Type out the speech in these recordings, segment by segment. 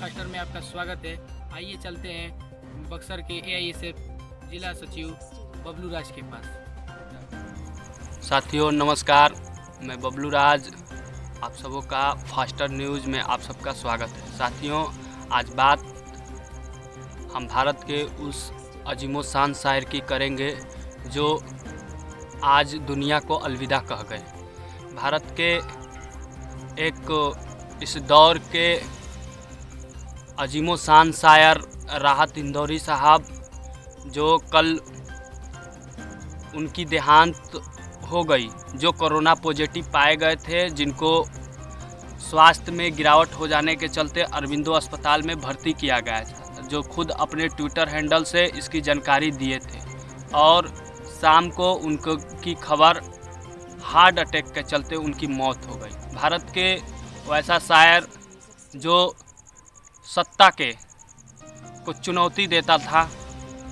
Podcaster में आपका स्वागत है। आइए चलते हैं बक्सर के AISF जिला सचिव बबलू राज के पास। साथियों नमस्कार, मैं बबलू राज, आप सबों का फास्टर न्यूज़ में आप सबका स्वागत है। साथियों, आज बात हम भारत के उस अजीमो शान शायर की करेंगे जो आज दुनिया को अलविदा कह गए। भारत के एक इस दौर के अजीमो शान शायर राहत इंदौरी साहब, जो कल उनकी देहांत हो गई, जो कोरोना पॉजिटिव पाए गए थे, जिनको स्वास्थ्य में गिरावट हो जाने के चलते अरविंदो अस्पताल में भर्ती किया गया था, जो खुद अपने ट्विटर हैंडल से इसकी जानकारी दिए थे। और शाम को उनकी खबर हार्ट अटैक के चलते उनकी मौत हो गई। भारत के वैसा शायर जो सत्ता को चुनौती देता था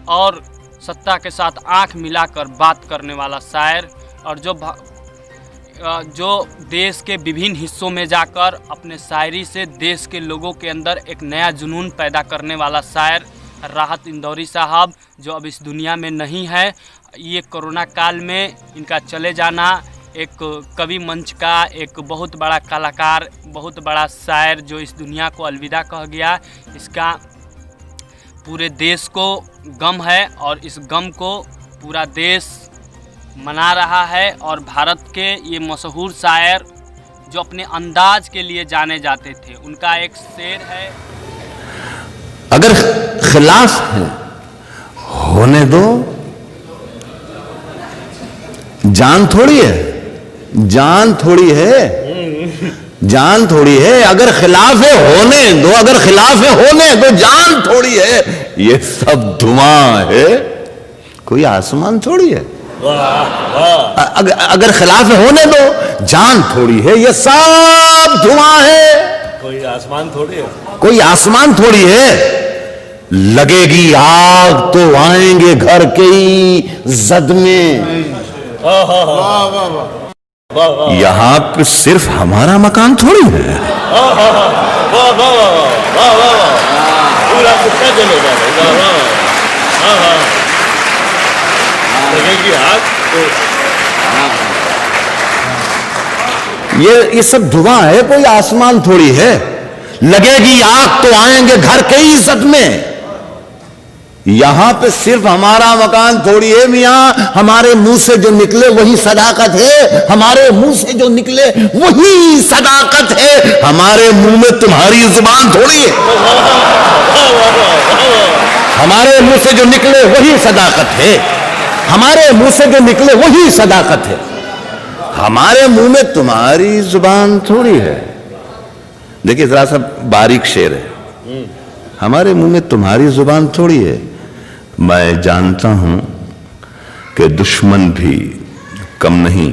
और सत्ता के साथ आंख मिलाकर बात करने वाला शायर, और जो देश के विभिन्न हिस्सों में जाकर अपने शायरी से देश के लोगों के अंदर एक नया जुनून पैदा करने वाला शायर राहत इंदौरी साहब, जो अब इस दुनिया में नहीं है। ये कोरोना काल में इनका चले जाना एक कवि मंच का एक बहुत बड़ा कलाकार, बहुत बड़ा शायर जो इस दुनिया को अलविदा कह गया, इसका पूरे देश को गम है और इस गम को पूरा देश मना रहा है। और भारत के ये मशहूर शायर जो अपने अंदाज के लिए जाने जाते थे, उनका एक शेर है, अगर खिलाफ है होने दो, जान थोड़ी है, जान थोड़ी है, जान थोड़ी है। अगर खिलाफ है होने दो, अगर खिलाफ है होने दो, जान थोड़ी है। ये सब धुआं है, कोई आसमान थोड़ी है। अगर खिलाफ है होने दो, जान थोड़ी है। ये सब धुआं है, कोई आसमान थोड़ी है, कोई आसमान थोड़ी है। लगेगी आग तो आएंगे घर के ही जद में। यहां पे सिर्फ हमारा मकान थोड़ी है। पूरा कुत्ता चलेगा। लगेगी आग तो ये सब धुआं है, कोई आसमान थोड़ी है। लगेगी आग तो आएंगे घर के ही इज्जत में। यहां पे सिर्फ हमारा मकान थोड़ी है मियां। हमारे मुंह से जो निकले वही सदाकत है, हमारे मुंह से जो निकले वही सदाकत है। हमारे मुंह में तुम्हारी जुबान थोड़ी है। हमारे मुंह से जो निकले वही सदाकत है, हमारे मुंह से जो निकले वही सदाकत है। हमारे मुंह में तुम्हारी जुबान थोड़ी है। देखिए जरा सा बारीक शेर है, हमारे मुंह में तुम्हारी जुबान थोड़ी है। मैं जानता हूं कि दुश्मन भी कम नहीं,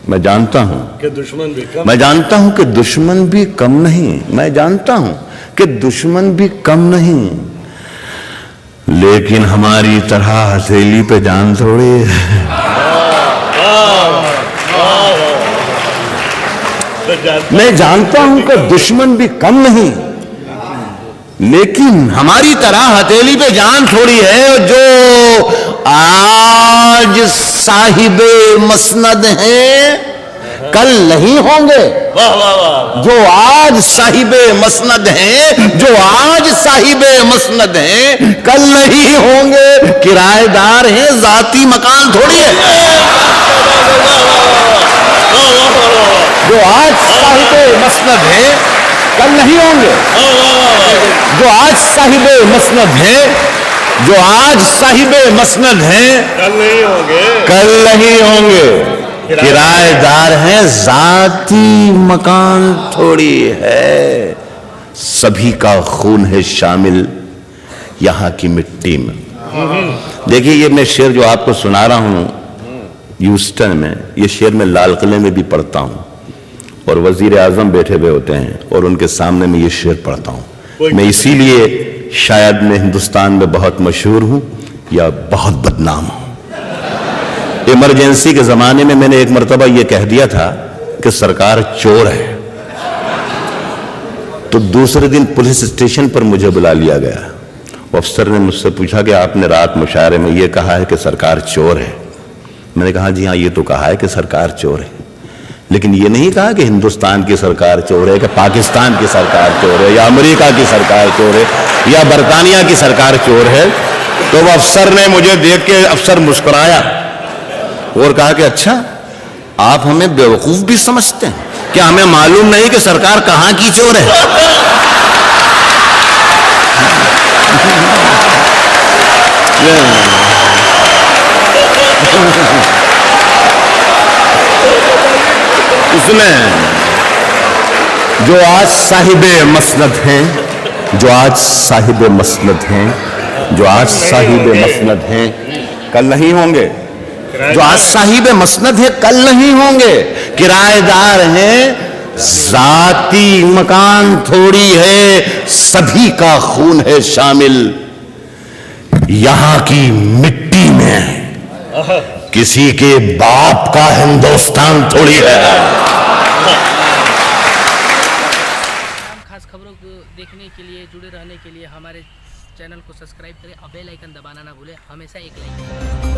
मैं जानता हूं कि दुश्मन भी कम, मैं जानता हूं कि दुश्मन भी कम नहीं, मैं जानता हूं कि दुश्मन भी कम नहीं। लेकिन हमारी तरह हथेली पे जान थोड़ी है। मैं जानता हूं कि दुश्मन भी कम नहीं, लेकिन हमारी तरह हथेली पे जान थोड़ी है। जो आज साहिबे मसनद हैं कल नहीं होंगे। वाह वाह वाह। जो आज साहिबे मसनद हैं, जो आज साहिबे मसनद हैं कल नहीं होंगे। किराएदार हैं, जाती मकान थोड़ी है। जो आज साहिबे मसनद हैं कल नहीं होंगे। जो आज साहिबे मसनद हैं, जो आज साहिबे मसनद हैं कल नहीं होंगे, कल नहीं होंगे। किराएदार हैं, जाती मकान थोड़ी है। सभी का खून है शामिल यहां की मिट्टी में। देखिए ये मैं शेर जो आपको सुना रहा हूं ह्यूस्टन में, ये शेर मैं लाल किले में भी पढ़ता हूं और वजीर आजम बैठे हुए होते हैं और उनके सामने में ये शेर पढ़ता हूं। मैं इसीलिए शायद मैं हिंदुस्तान में बहुत मशहूर हूं या बहुत बदनाम हूं। इमरजेंसी के जमाने में मैंने एक मर्तबा ये कह दिया था कि सरकार चोर है, तो दूसरे दिन पुलिस स्टेशन पर मुझे बुला लिया गया। अफसर ने मुझसे पूछा कि आपने रात मुशायरे में ये कहा है कि सरकार चोर है। मैंने कहा जी हाँ, ये तो कहा है कि सरकार चोर है, लेकिन ये नहीं कहा कि हिंदुस्तान की सरकार चोर है, कि पाकिस्तान की सरकार चोर है, या अमेरिका की सरकार चोर है, या बरतानिया की सरकार चोर है। तो वो अफसर ने मुझे देख के अफसर मुस्कुराया और कहा कि अच्छा, आप हमें बेवकूफ भी समझते हैं क्या? हमें मालूम नहीं कि सरकार कहां की चोर है? उसमें जो आज साहिबे मसनद हैं, जो आज साहिबे मसनद हैं, जो आज साहिबे मसनद हैं, कल नहीं होंगे। जो आज साहिबे मसनद है, कल नहीं होंगे। किराएदार हैं, जाती मकान थोड़ी है, सभी का खून है शामिल। यहां की मिट्टी में किसी के बाप का हिंदुस्तान थोड़ी है। खास खबरों को देखने के लिए, जुड़े रहने के लिए हमारे चैनल को सब्सक्राइब करें और बेल आइकन दबाना ना भूलें। हमेशा एक लाइक